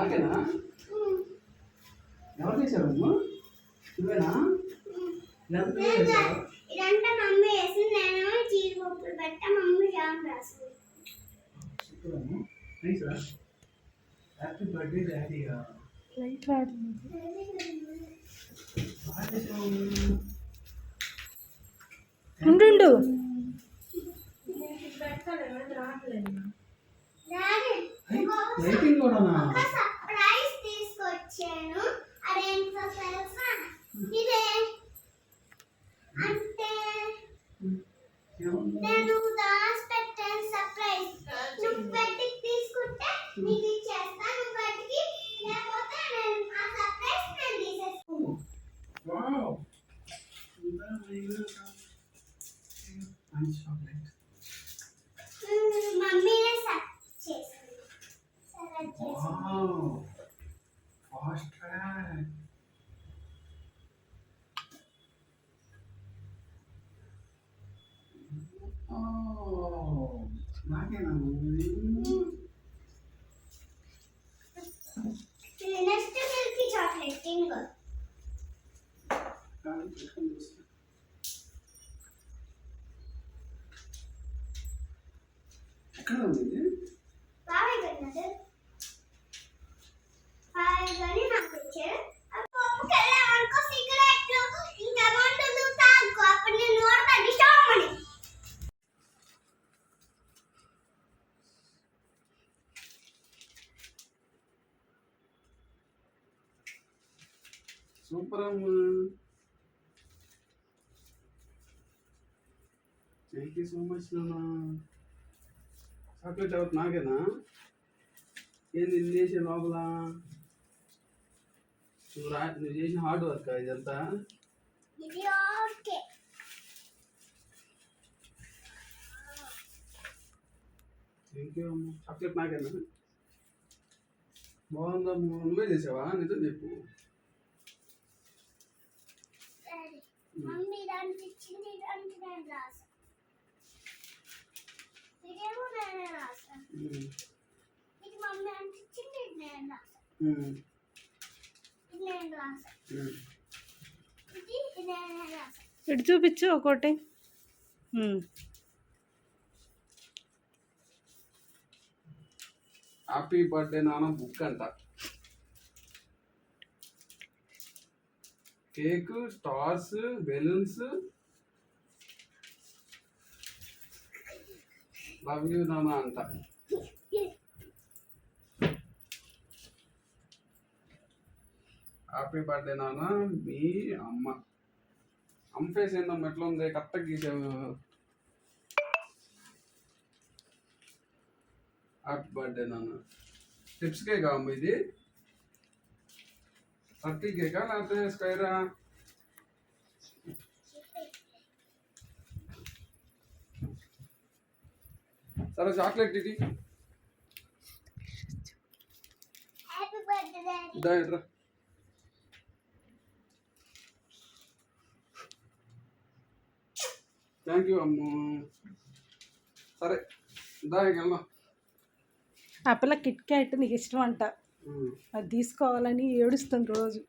నాకేనా? ఎవరు చేశారు అమ్మ? నువ్వేనా? ఇదంతా మమ్మీ వేసింది, నేను జీడిపప్పులు పెట్టా, మమ్మీ జామ్ రాసింది. Happy birthday daddy. లైట్ రాదు. ఉండు లైటింగ్ కూడానా? సర్ప్రైజ్ తీసుకొచ్చాను. అదేంటో తెలుసా? ఇదే అంటే నేను దాచి పెట్టాను సర్ప్రైజ్. నువ్వు బయటికి తీసుకుంటే నీకు ఇచ్చేస్తాను, నువ్వు బయటికి లేకపోతే నేను ఆ సర్ప్రైజ్ నేను తీసేస్తాను. వావ్, మంచి చాక్లెట్. మమ్మీనే సెలెక్ట్ చేసింది. Wow, fast track. నాకేనా? నెక్స్ట్ మిల్కీ చాక్లెట్ తింగో. ఎక్కడ ఉంది? బాబాయ్ కొన్నాడు. బాబాయ్ కొని నాకు ఇచ్చాడు. అప్పుడు అనుకో సిగరెట్లు ఇంకా మంటలు తాగు, అప్పుడు నేను నోడతాను షామని. సూపర్ అమ్మ. థ్యాంక్ యూ సో మచ్ నాన్న. చాక్లెట్ ఎవరు? నాకేనా? ఏంది ఇది చేసే లోపల? నువ్వు చేసిన హార్డ్ వర్క్ ఇదంతా? ఇది ఓకే. థ్యాంక్ యూ అమ్మ. చాక్లెట్ నాకేనా? బాగుందా? నువ్వే చేసావా? నిజం చెప్పు. మమ్మీ దానికి ఇచ్చింది, దానికి నేను రాసాను. ఇదేమో నేనే రాసాను. ఇది మమ్మీ దానికి ఇచ్చింది, ఇది నేను రాసాను. ఇది నేను రాసాను. ఇది నేనే రాసాను. ఇటు చూపించు ఒకటి. హ్యాపీ బర్త్డే నాన్న బుక్ అంట. Cake, stars, balloons. Love you నాన్న అంట. హ్యాపీ బర్త్డే నాన్న మీ అమ్మ. అమ్మ ఫేస్ ఏందమ్మా ఎట్లా ఉంది? కరెక్ట్గా గీసావు. హ్యాపీ బర్త్డే నాన్న. టిప్స్ కేకా అమ్మ ఇది? 30 కేకా లేకపోతే స్క్వేరా? సరే చాక్లెట్ ఇది. Happy birthday daddy. దా ఇట్రా. థ్యాంక్ యూ అమ్మ. సరే దా ఇక వెళ్దాం. ఆ పిల్ల కిట్ క్యాట్ నీకు ఇష్టం అంట, అది తీసుకోవాలని ఏడుస్తుంది రోజు.